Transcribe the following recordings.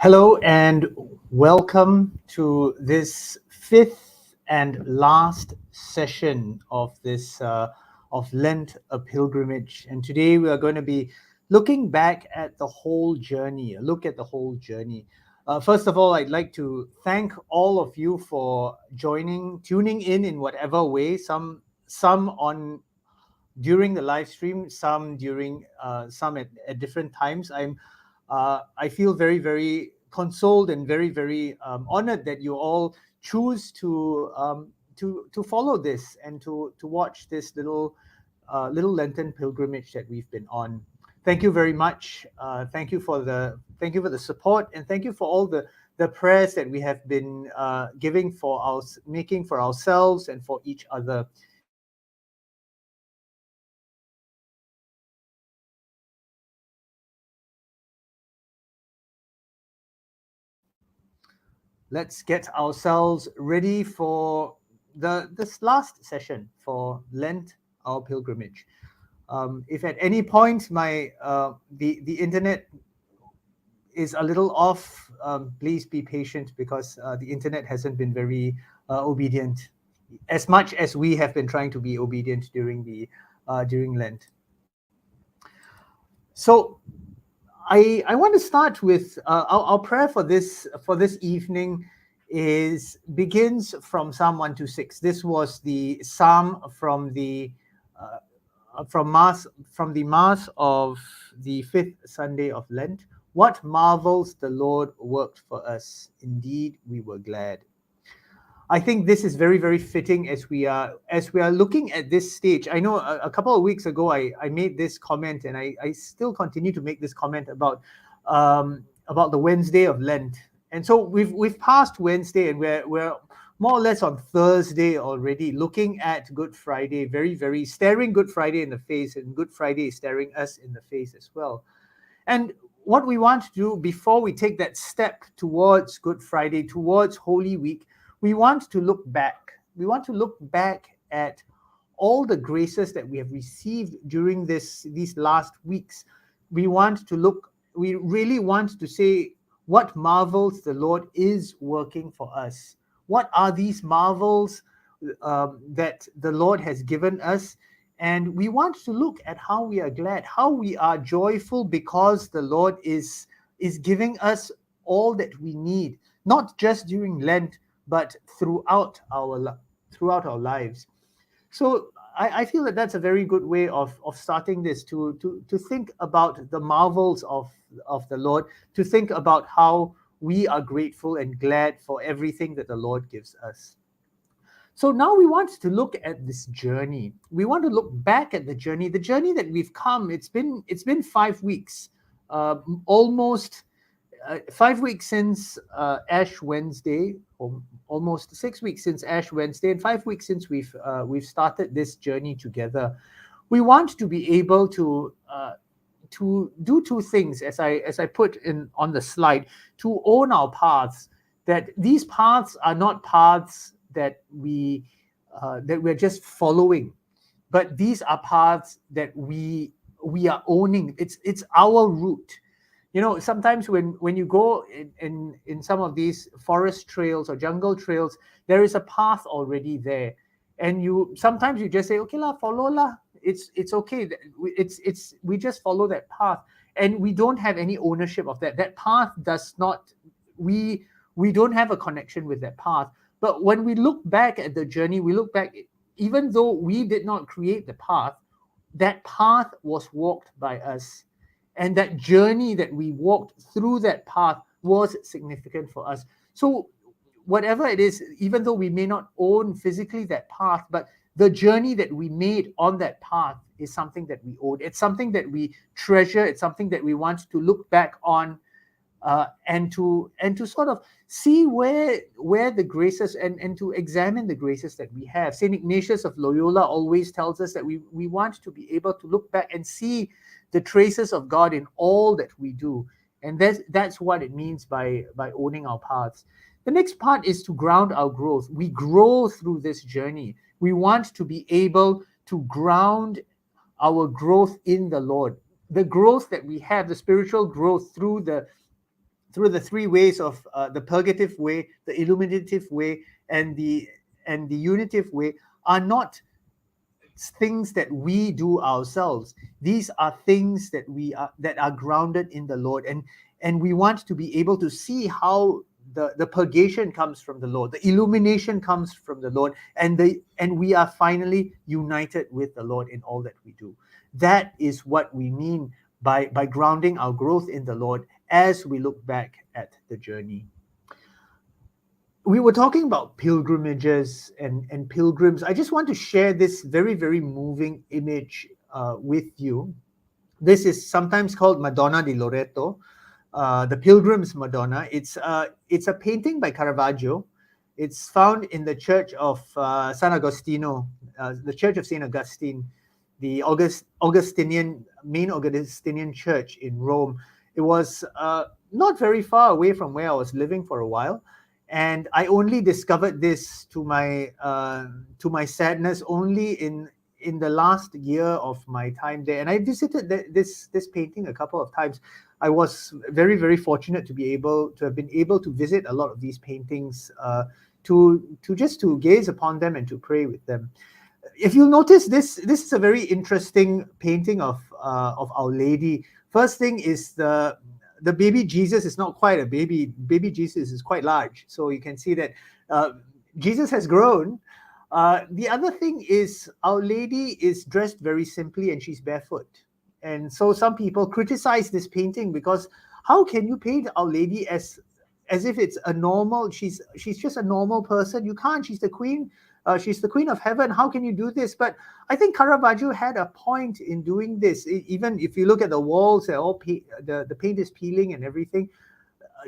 Hello and welcome to this fifth and last session of this of Lent, a pilgrimage. And today we are going to be looking back at the whole journey, a look at the whole journey. First of all, I'd like to thank all of you for tuning in whatever way. Some on during the live stream, some during some at different times. I feel very consoled and very honored that you all choose to follow this and to watch this little Lenten pilgrimage that we've been on. Thank you very much. Thank you for the support, and thank you for all the prayers that we have been making for ourselves and for each other. Let's get ourselves ready for this last session for Lent, our pilgrimage. If at any point the internet is a little off, please be patient, because the internet hasn't been very obedient, as much as we have been trying to be obedient during Lent. So I want to start with our prayer for this evening begins from Psalm 126. This was the psalm from the Mass of the fifth Sunday of Lent. What marvels the Lord worked for us! Indeed, we were glad. I think this is very fitting as we are looking at this stage. I know a couple of weeks ago I made this comment, and I still continue to make this comment about the Wednesday of Lent. And so we've passed Wednesday, and we're more or less on Thursday already, looking at Good Friday, very staring Good Friday in the face, and Good Friday is staring us in the face as well. And what we want to do before we take that step towards Good Friday, towards Holy Week, we want to look back. We want to look back at all the graces that we have received during these last weeks. We really want to say what marvels the Lord is working for us. What are these marvels that the Lord has given us? And we want to look at how we are glad, how we are joyful, because the Lord is giving us all that we need, not just during Lent, but throughout our lives. So I feel that that's a very good way of starting this, to think about the marvels of the Lord, to think about how we are grateful and glad for everything that the Lord gives us. So now we want to look at this journey. We want to look back at the journey that we've come. It's been 5 weeks, almost 5 weeks since Ash Wednesday, or almost 6 weeks since Ash Wednesday, and 5 weeks since we've started this journey together. We want to be able to do two things, as I put on the slide, to own our paths. That these paths are not paths that we're just following, but these are paths that we are owning. It's our route. You know, sometimes when you go in some of these forest trails or jungle trails, there is a path already there, and sometimes you just say, okay lah, follow lah. It's okay. We just follow that path, and we don't have any ownership of that. That path does not. We don't have a connection with that path. But when we look back at the journey, we look back, even though we did not create the path, that path was walked by us. And that journey that we walked through that path was significant for us. So whatever it is, even though we may not own physically that path, but the journey that we made on that path is something that we own. It's something that we treasure. It's something that we want to look back on, and to sort of see where the graces, and to examine the graces that we have. St Ignatius of Loyola always tells us that we want to be able to look back and see the traces of God in all that we do. And that's what it means by owning our paths. The next part is to ground our growth. We grow through this journey. We want to be able to ground our growth in the Lord. The growth that we have, the spiritual growth through through the three ways of the purgative way, the illuminative way, and the unitive way, are not things that we do ourselves. These are things that are grounded in the Lord, and we want to be able to see how the purgation comes from the Lord, the illumination comes from the Lord, and we are finally united with the Lord in all that we do. That is what we mean by grounding our growth in the Lord as we look back at the journey. We were talking about pilgrimages and pilgrims. I just want to share this very, very moving image with you. This is sometimes called Madonna di Loreto, the Pilgrim's Madonna. It's a painting by Caravaggio. It's found in the church of San Agostino, the Church of St Augustine, the main Augustinian church in Rome. It was not very far away from where I was living for a while. And I only discovered this to my sadness only in the last year of my time there. And I visited this painting a couple of times. I was very, very fortunate to have been able to visit a lot of these paintings, to gaze upon them and to pray with them. If you'll notice, this is a very interesting painting of Our Lady. First thing is the baby Jesus is not quite a baby. Baby Jesus is quite large. So you can see that Jesus has grown. The other thing is Our Lady is dressed very simply and she's barefoot. And so some people criticize this painting because how can you paint Our Lady as if it's a normal, she's just a normal person? You can't. She's the queen. She's the Queen of Heaven. How can you do this? But I think Caravaggio had a point in doing this. Even if you look at the walls, the paint is peeling and everything.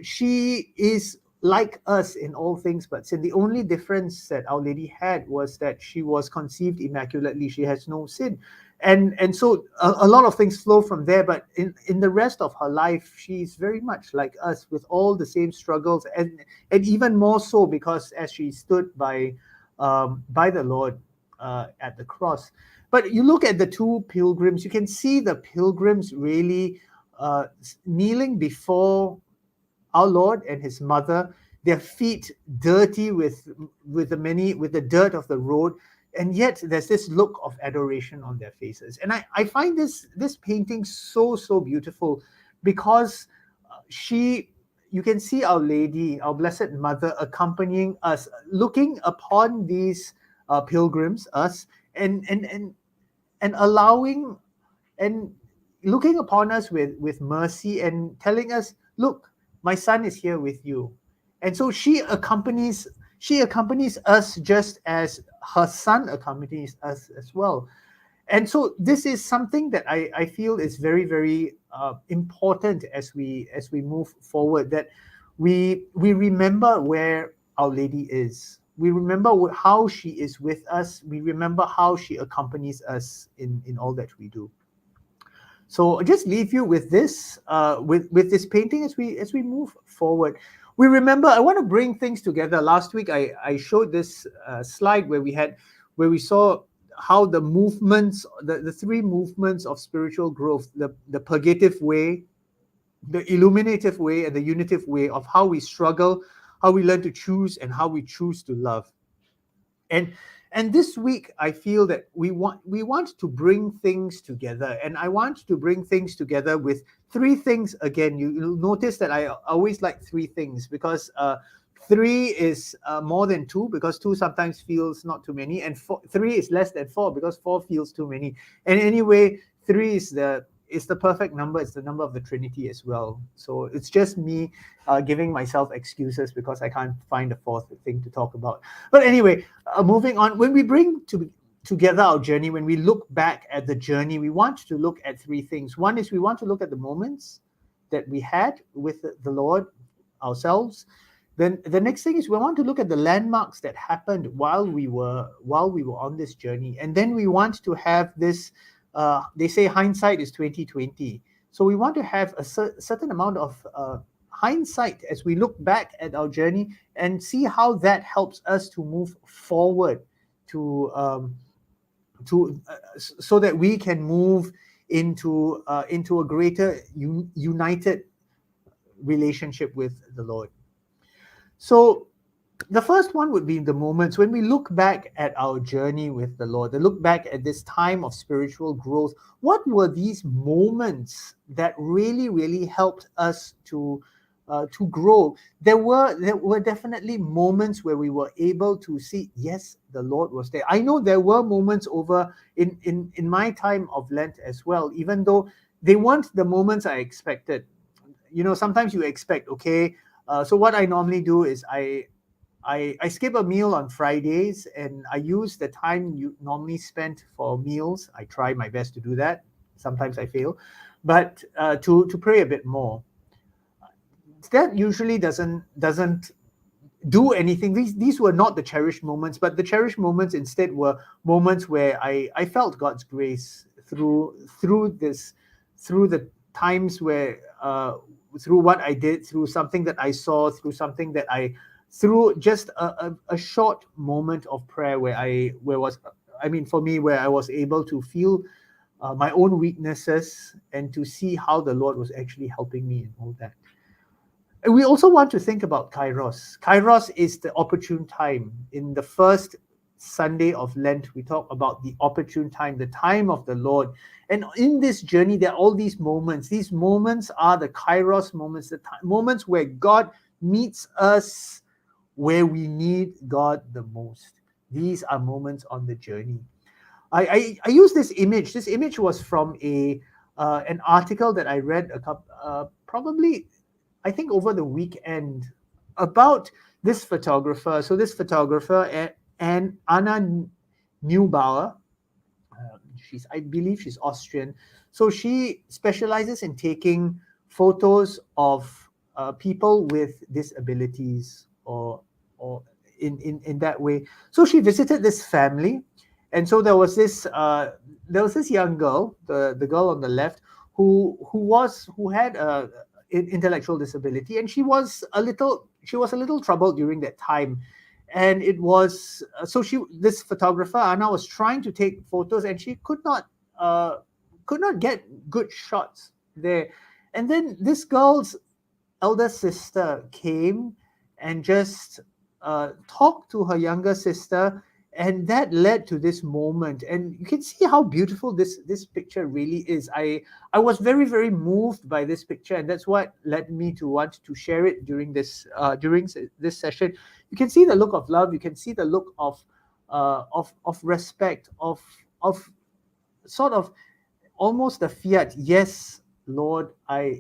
She is like us in all things but sin. The only difference that Our Lady had was that she was conceived immaculately. She has no sin. And so a lot of things flow from there. But in the rest of her life, she's very much like us with all the same struggles, and even more so because as she stood by the Lord at the cross. But you look at the two pilgrims, you can see the pilgrims really kneeling before our Lord and his mother, their feet dirty with the dirt of the road, and yet there's this look of adoration on their faces. And I find this painting so beautiful because you can see Our Lady, our Blessed Mother, accompanying us, looking upon these pilgrims, us, and allowing and looking upon us with mercy and telling us, look, my son is here with you. And so she accompanies us just as her son accompanies us as well. And so this is something that I feel is very, very important as we move forward, that we remember where Our Lady is. We remember how she is with us. We remember how she accompanies us in all that we do. So I'll just leave you with this with this painting as we move forward. We remember, I want to bring things together. Last week I showed this slide where we saw how the movements, the three movements of spiritual growth, the purgative way, the illuminative way, and the unitive way, of how we struggle, how we learn to choose, and how we choose to love. And this week I feel that we want to bring things together, and I want to bring things together with three things. Again, you'll notice that I always like three things, because three is more than two, because two sometimes feels not too many, and three is less than four, because four feels too many. And anyway, three is the perfect number. It's the number of the Trinity as well. So it's just me giving myself excuses because I can't find a fourth thing to talk about. But anyway, moving on. When we bring together our journey, when we look back at the journey, we want to look at three things. One is we want to look at the moments that we had with the Lord ourselves. Then the next thing is we want to look at the landmarks that happened while we were on this journey. And then we want to have this, they say hindsight is 2020. So we want to have a certain amount of hindsight as we look back at our journey and see how that helps us to move forward so that we can move into a greater united relationship with the Lord. So the first one would be the moments when we look back at our journey with the Lord, and look back at this time of spiritual growth. What were these moments that really, really helped us to grow? There were definitely moments where we were able to see, yes, the Lord was there. I know there were moments over in my time of Lent as well, even though they weren't the moments I expected. Sometimes you expect, okay, so what I normally do is I skip a meal on Fridays, and I use the time you normally spent for meals. I try my best to do that. Sometimes I fail, but to pray a bit more. That usually doesn't do anything. These were not the cherished moments, but the cherished moments instead were moments where I felt God's grace through the times where through what I did, through something that I saw, through just a short moment of prayer where I was able to feel my own weaknesses and to see how the Lord was actually helping me in all that. And we also want to think about Kairos. Kairos is the opportune time. In the first Sunday of Lent, we talk about the opportune time, the time of the Lord. And in this journey, there are all these moments. These moments are the Kairos moments, the moments where God meets us where we need God the most. These are moments on the journey. I use this image. This image was from an article that I read probably, I think, over the weekend about this photographer. So this photographer, Anna Neubauer, I believe she's Austrian. So she specializes in taking photos of people with disabilities or in that way. So she visited this family, and so there was this young girl, the girl on the left, who had an intellectual disability, and she was a little troubled during that time. And it was this photographer Anna was trying to take photos, and she could not get good shots there. And then this girl's elder sister came and just talked to her younger sister, and that led to this moment. And you can see how beautiful this picture really is. I was very, very moved by this picture, and that's what led me to want to share it during this session. You can see the look of love. You can see the look of respect, of sort of almost the fiat. Yes, Lord,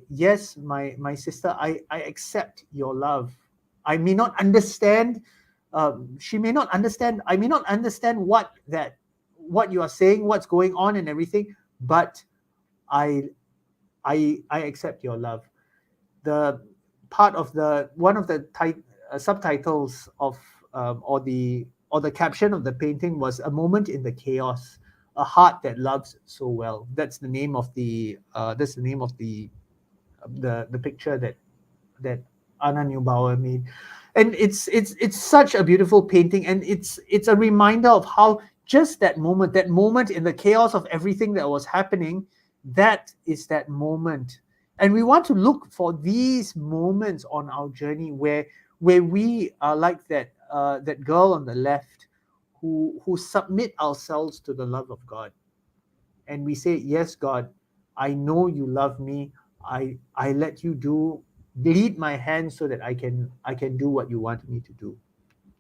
yes, my sister, I accept your love. I may not understand. She may not understand. I may not understand what you are saying, what's going on, and everything. But I accept your love. The part of one of the subtitles of or the caption of the painting was "A moment in the chaos, a heart that loves so well." That's the name of the picture that Anna Neubauer made. And it's such a beautiful painting, and it's a reminder of how just that moment in the chaos of everything that was happening, that is that moment. And we want to look for these moments on our journey where we are like that girl on the left who submit ourselves to the love of God. And we say, yes, God, I know you love me. I let you lead my hand so that I can do what you want me to do.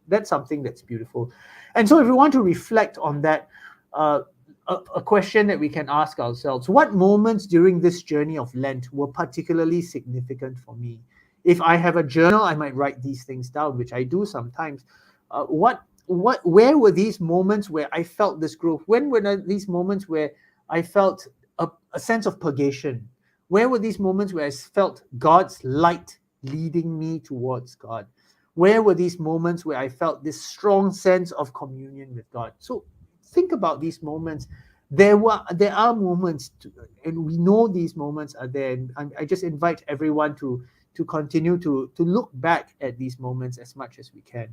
That's something that's beautiful. And so if we want to reflect on that, a question that we can ask ourselves: what moments during this journey of Lent were particularly significant for me? If I have a journal, I might write these things down, which I do sometimes. Where were these moments where I felt this growth? When were these moments where I felt a sense of purgation? Where were these moments where I felt God's light leading me towards God? Where were these moments where I felt this strong sense of communion with God? So think about these moments. There are moments, and we know these moments are there. And I just invite everyone to continue to look back at these moments as much as we can.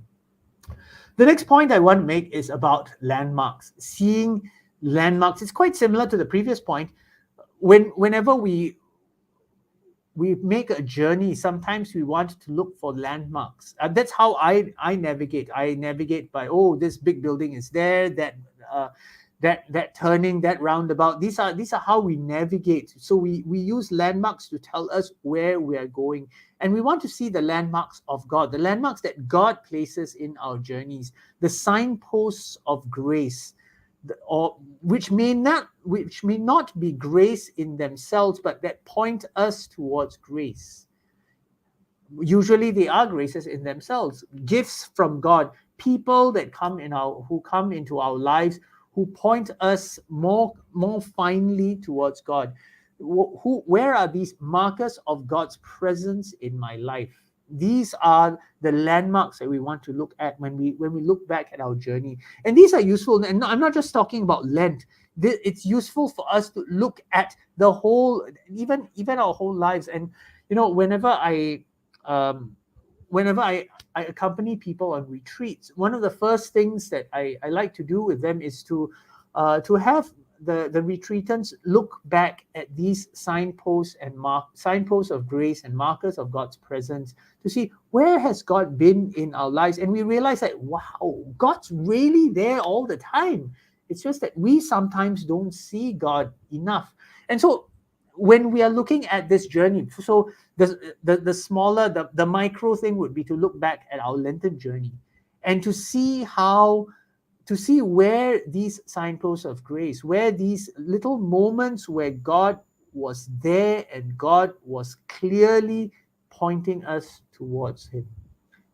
The next point I want to make is about landmarks. Seeing landmarks. It's quite similar to the previous point. Whenever we we make a journey, sometimes we want to look for landmarks. That's how I navigate. I navigate by, oh, this big building is there, that turning, that roundabout. These are how we navigate. So we use landmarks to tell us where we are going, and we want to see the landmarks of God, the landmarks that God places in our journeys, the signposts of grace, or which may not be grace in themselves, but that point us towards grace. Usually they are graces in themselves, gifts from God, people that who come into our lives, who point us more finely towards God. Where are these markers of God's presence in my life? These are the landmarks that we want to look at when we look back at our journey. And these are useful. And I'm not just talking about Lent. It's useful for us to look at the whole, even our whole lives. And whenever I accompany people on retreats, one of the first things that I like to do with them is to have the retreatants look back at these signposts signposts of grace and markers of God's presence, to see where has God been in our lives. And we realize that, wow, God's really there all the time. It's just that we sometimes don't see God enough. And so when we are looking at this journey, so the smaller, the micro thing would be to look back at our Lenten journey and to see where these signposts of grace, where these little moments where God was there and God was clearly pointing us towards Him.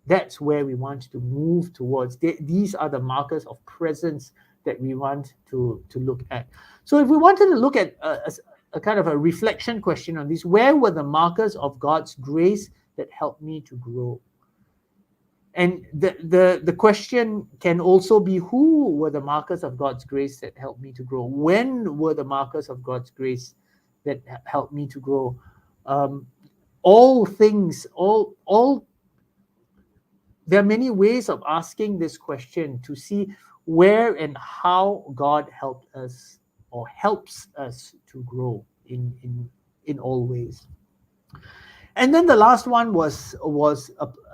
That's where we want to move towards. These are the markers of presence that we want to look at. So if we wanted to look at a kind of a reflection question on this, where were the markers of God's grace that helped me to grow? And the question can also be, who were the markers of God's grace that helped me to grow? When were the markers of God's grace that helped me to grow? All there are many ways of asking this question to see where and how God helped us or helps us to grow in all ways. And then the last one was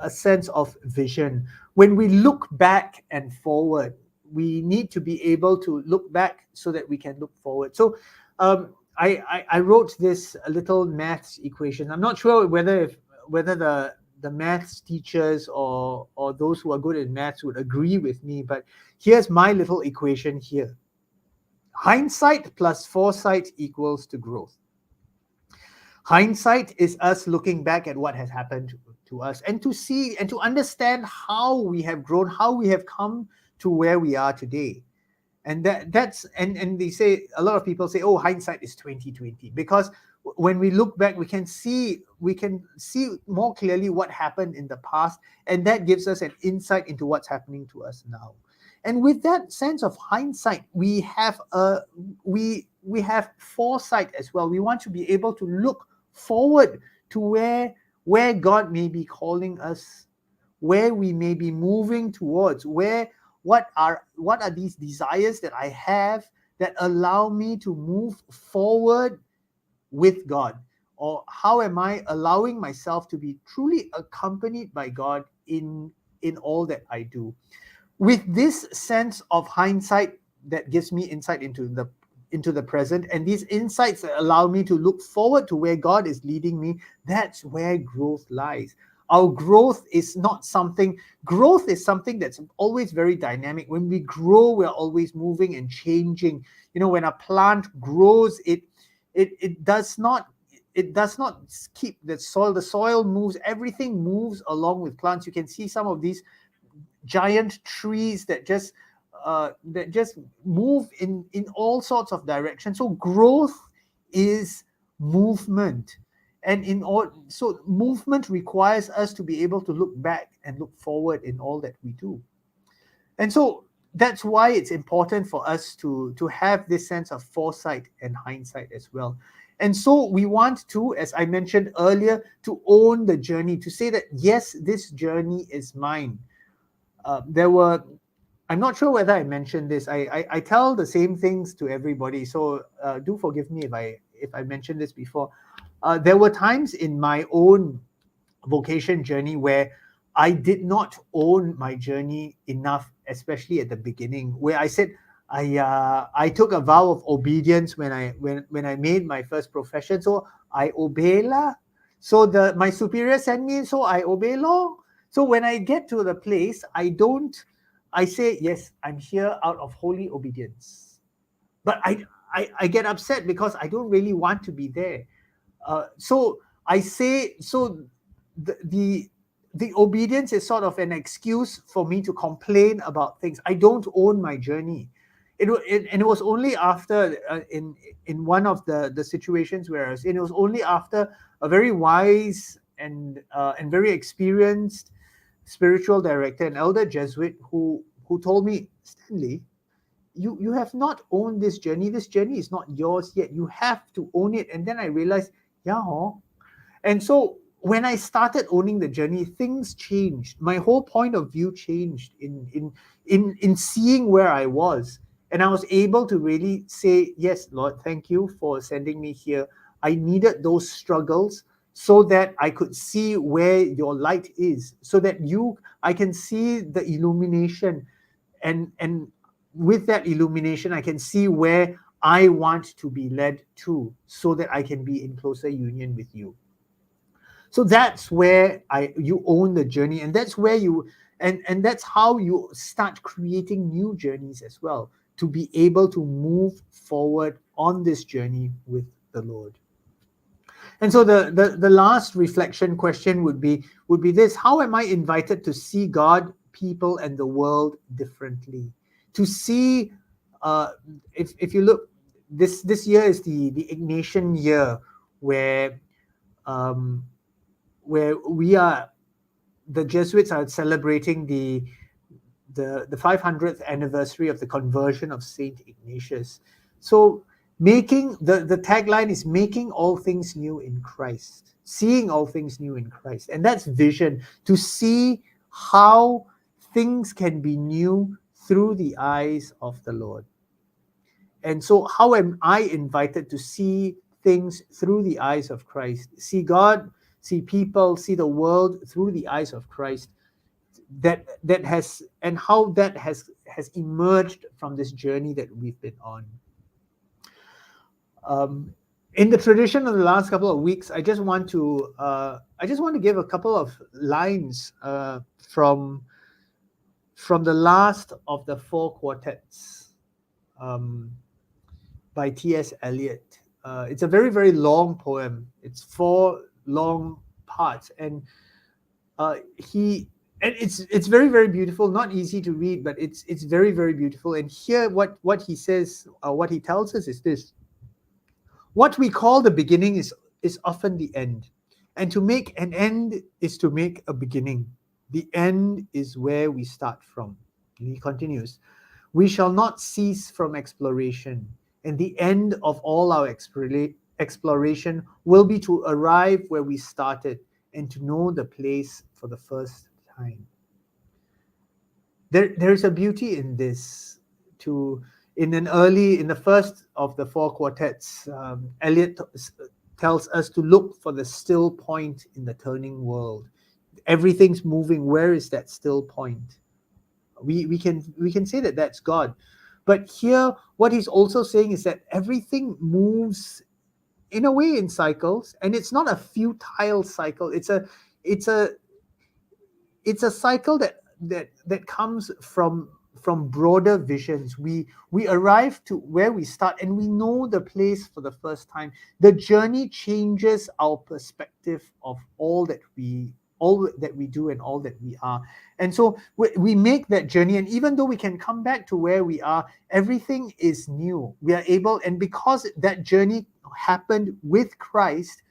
a sense of vision. When we look back and forward, we need to be able to look back so that we can look forward. So I wrote this little maths equation. I'm not sure whether the maths teachers or those who are good at maths would agree with me, but here's my little equation here. Hindsight plus foresight equals to growth. Hindsight is us looking back at what has happened to us and to see and to understand how we have grown, how we have come to where we are today. And that's they say, a lot of people say, oh, hindsight is 20/20, because when we look back, we can see more clearly what happened in the past, and that gives us an insight into what's happening to us now. And with that sense of hindsight, we have foresight as well. We want to be able to look forward to where God may be calling us, where we may be moving towards, what are these desires that I have that allow me to move forward with God, or how am I allowing myself to be truly accompanied by God in all that I do. With this sense of hindsight that gives me insight into the present, and these insights that allow me to look forward to where God is leading me, that's where growth lies. Our growth is something that's always very dynamic. When we grow, we're always moving and changing. When a plant grows, it does not keep the soil. The soil moves, everything moves along with plants. You can see some of these giant trees that just move in all sorts of directions. So growth is movement, and so movement requires us to be able to look back and look forward in all that we do. And so that's why it's important for us to have this sense of foresight and hindsight as well. And so we want to, as I mentioned earlier, to own the journey, to say that, yes, this journey is mine. I'm not sure whether I mentioned this. I tell the same things to everybody, so do forgive me if I mentioned this before. there were times in my own vocation journey where I did not own my journey enough, especially at the beginning, where I said I took a vow of obedience when I made my first profession. So I obey lah. So my superior sent me, so I obey law. So when I get to the place, I say, yes, I'm here out of holy obedience. But I get upset because I don't really want to be there. So I say, so the obedience is sort of an excuse for me to complain about things. I don't own my journey. And it was only after in one of the situations where I was in, it was only after a very wise and very experienced spiritual director, an elder Jesuit, who told me, Stanley, you have not owned this journey. This journey is not yours yet. You have to own it. And then I realized, yeah. And so when I started owning the journey, things changed. My whole point of view changed in seeing where I was. And I was able to really say, yes, Lord, thank you for sending me here. I needed those struggles so that I could see where your light is, so that I can see the illumination. And with that illumination, I can see where I want to be led to, so that I can be in closer union with you. So that's where you own the journey, and that's where and that's how you start creating new journeys as well, to be able to move forward on this journey with the Lord. And so the last reflection question would be this: how am I invited to see God, people, and the world differently? To see, if you look, this year is the Ignatian Year, where the Jesuits are celebrating the 500th anniversary of the conversion of St Ignatius. So making the tagline is making all things new in Christ, seeing all things new in Christ. And that's vision, to see how things can be new through the eyes of the Lord. And so how am I invited to see things through the eyes of Christ, see God, see people, see the world through the eyes of Christ, that has, and how that has emerged from this journey that we've been on. In the tradition of the last couple of weeks, I just want to give a couple of lines from the last of the 4 quartets by T.S. Eliot. It's a very, very long poem. It's 4 long parts, and it's very, very beautiful. Not easy to read, but it's very, very beautiful. And here, what he says, what he tells us is this: what we call the beginning is often the end, and to make an end is to make a beginning. The end is where we start from. And he continues: we shall not cease from exploration, and the end of all our exploration will be to arrive where we started and to know the place for the first time. There's a beauty in this. In the first of the 4 quartets, Eliot tells us to look for the still point in the turning world. Everything's moving. Where is that still point? We can say that that's God. But here, what he's also saying is that everything moves in a way in cycles, and it's not a futile cycle. It's a cycle that comes from broader visions. We arrive to where we start, and we know the place for the first time. The journey changes our perspective of all that we do and all that we are. And so we make that journey, and even though we can come back to where we are, everything is new. We are able, and because that journey happened with Christ,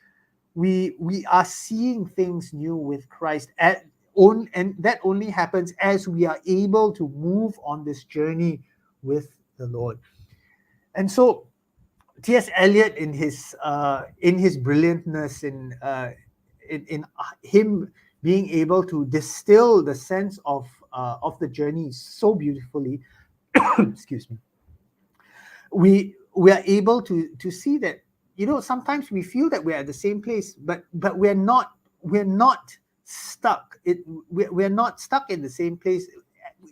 we are seeing things new with Christ. And that only happens as we are able to move on this journey with the Lord. And so T.S. Eliot, in his brilliantness, in him being able to distill the sense of the journey so beautifully, excuse me, we are able to see that sometimes we feel that we're at the same place, but we're not stuck. We're not stuck in the same place.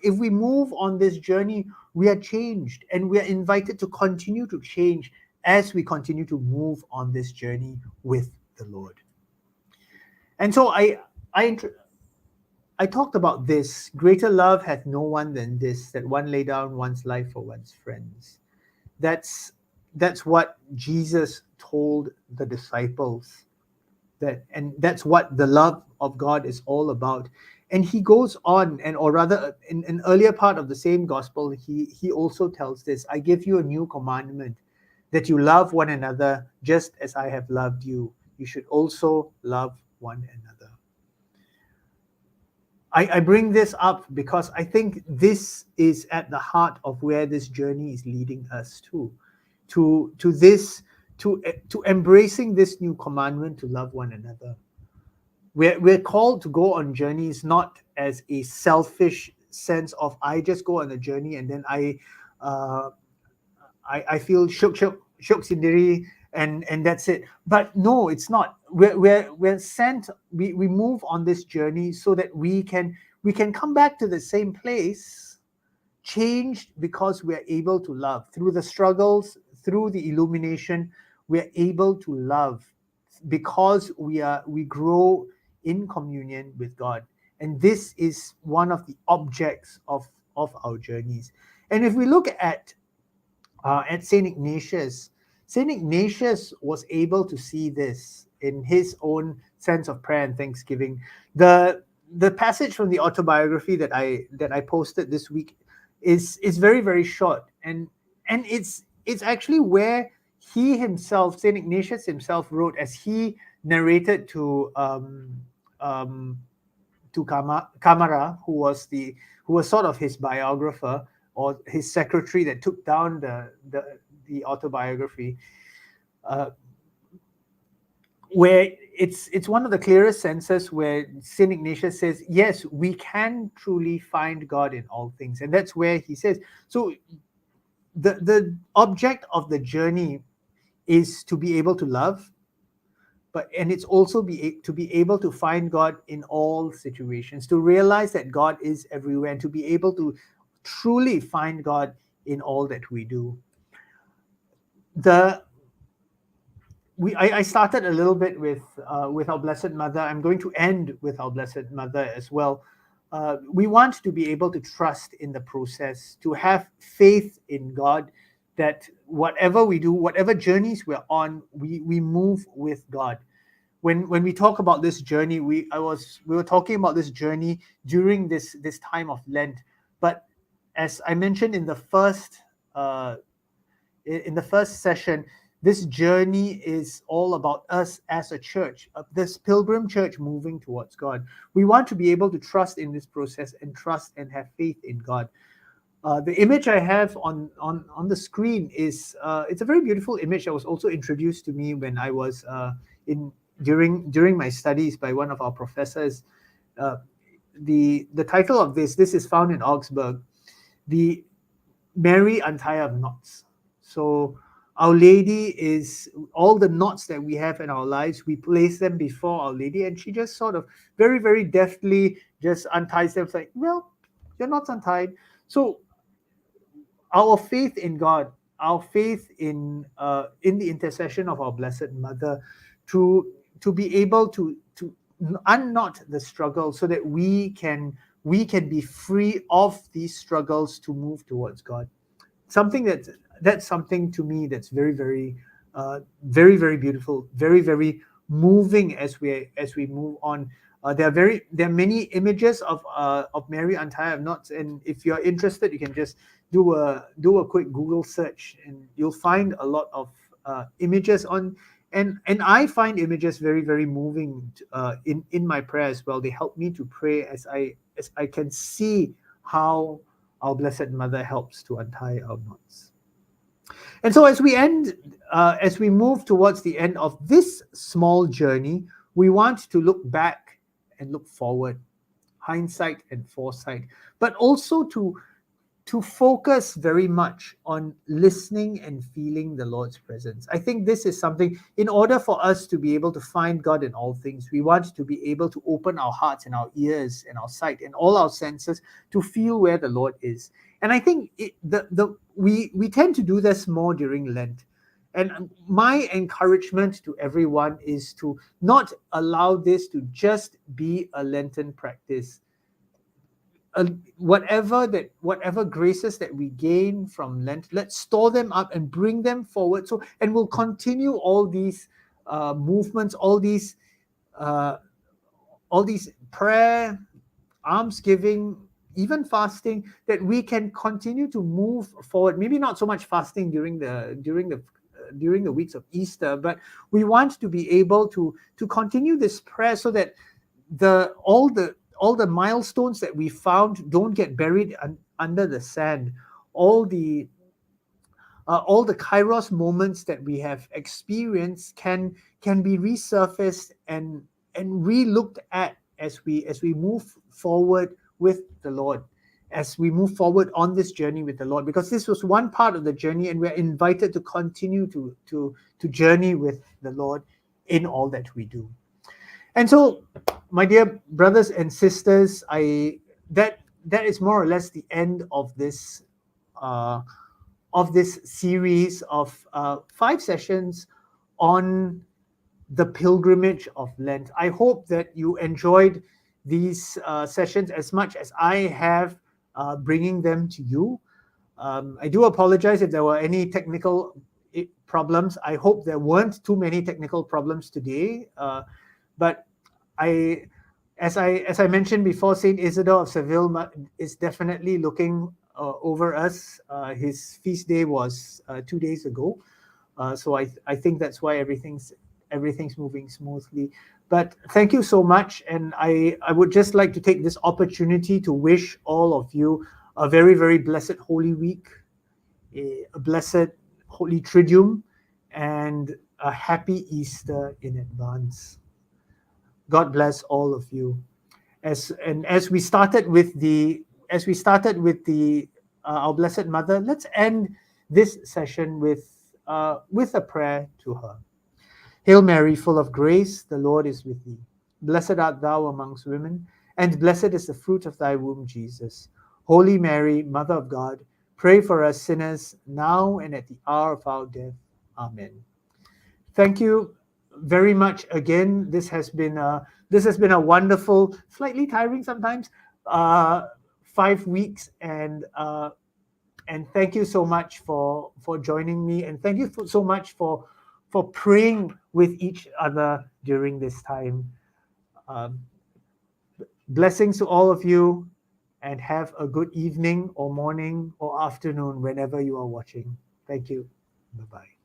If we move on this journey, we are changed, and we are invited to continue to change as we continue to move on this journey with the Lord. And so I talked about this. Greater love hath no one than this, that one lay down one's life for one's friends. That's what Jesus told the disciples, and that's what the love of God is all about. And he goes on, or rather, in an earlier part of the same gospel, he also tells this: I give you a new commandment, that you love one another just as I have loved you. You should also love one another. I bring this up because I think this is at the heart of where this journey is leading us to embracing this new commandment to love one another. We're called to go on journeys not as a selfish sense of I just go on a journey and then I feel shook sindiri and that's it. But no, it's not. We're sent. We move on this journey so that we can come back to the same place, changed because we're able to love through the struggles, through the illumination. We're able to love because we grow in communion with God, and this is one of the objects of our journeys. And if we look at St Ignatius, St Ignatius was able to see this in his own sense of prayer and thanksgiving. The passage from the autobiography that I posted this week is very, very short, and it's actually where he himself, St Ignatius himself, wrote as he narrated to Camara, who was sort of his biographer or his secretary that took down the autobiography, where it's one of the clearest senses where St Ignatius says, yes, we can truly find God in all things. And that's where he says, so the object of the journey is to be able to love, and it's also to be able to find God in all situations, to realize that God is everywhere, and to be able to truly find God in all that we do. I started a little bit with our Blessed Mother. I'm going to end with our Blessed Mother as well. We want to be able to trust in the process, to have faith in God, that whatever we do, whatever journeys we're on, we move with God. When we talk about this journey, we were talking about this journey during this time of Lent. But as I mentioned in the first session, this journey is all about us as a church, this pilgrim church moving towards God. We want to be able to trust in this process and trust and have faith in God. The image I have on the screen is it's a very beautiful image that was also introduced to me when I was during my studies by one of our professors. The title of this is found in Augsburg, the Mary Untie of Knots. So Our Lady is all the knots that we have in our lives, we place them before Our Lady, and she just sort of very, very deftly just unties them. It's like, well, your knot's untied. So our faith in God, our faith in the intercession of our Blessed Mother, to be able to unknot the struggle so that we can be free of these struggles to move towards God. That's something to me that's very, very, very, very beautiful, very, very moving as we move on. There are many images of Mary Untie of Knots, and if you're interested, you can just do a quick Google search, and you'll find a lot of images on. And I find images very, very moving in my prayer as well. They help me to pray as I can see how our Blessed Mother helps to untie our knots. And so as we move towards the end of this small journey, we want to look back and look forward, hindsight and foresight, but also to to focus very much on listening and feeling the Lord's presence. I think this is something, in order for us to be able to find God in all things, we want to be able to open our hearts and our ears and our sight and all our senses to feel where the Lord is. And I think we tend to do this more during Lent. And my encouragement to everyone is to not allow this to just be a Lenten practice. Whatever graces that we gain from Lent, let's store them up and bring them forward. And we'll continue all these movements, all these prayer, almsgiving, even fasting, that we can continue to move forward. Maybe not so much fasting during the weeks of Easter, but we want to be able to continue this prayer so that all the milestones that we found don't get buried under the sand. All the kairos moments that we have experienced can be resurfaced and re-looked at as we move forward with the Lord, as we move forward on this journey with the Lord, because this was one part of the journey, and we're invited to continue to journey with the Lord in all that we do. And so, my dear brothers and sisters, that is more or less the end of this series of 5 sessions on the pilgrimage of Lent. I hope that you enjoyed these sessions as much as I have bringing them to you. I do apologize if there were any technical problems. I hope there weren't too many technical problems today. But as I mentioned before, St Isidore of Seville is definitely looking over us. His feast day was 2 days ago, so I think that's why everything's moving smoothly. But thank you so much, and I would just like to take this opportunity to wish all of you a very, very blessed Holy Week, a blessed Holy Triduum, and a happy Easter in advance. God bless all of you. As we started with our Blessed Mother, let's end this session with a prayer to her. Hail Mary, full of grace, the Lord is with thee. Blessed art thou amongst women, and blessed is the fruit of thy womb, Jesus. Holy Mary, Mother of God, pray for us sinners, now and at the hour of our death. Amen. Thank you very much again. This has been a wonderful, slightly tiring sometimes, 5 weeks, and thank you so much for joining me, and thank you so much for praying with each other during this time. Blessings to all of you, and have a good evening or morning or afternoon whenever you are watching. Thank you. Bye-bye.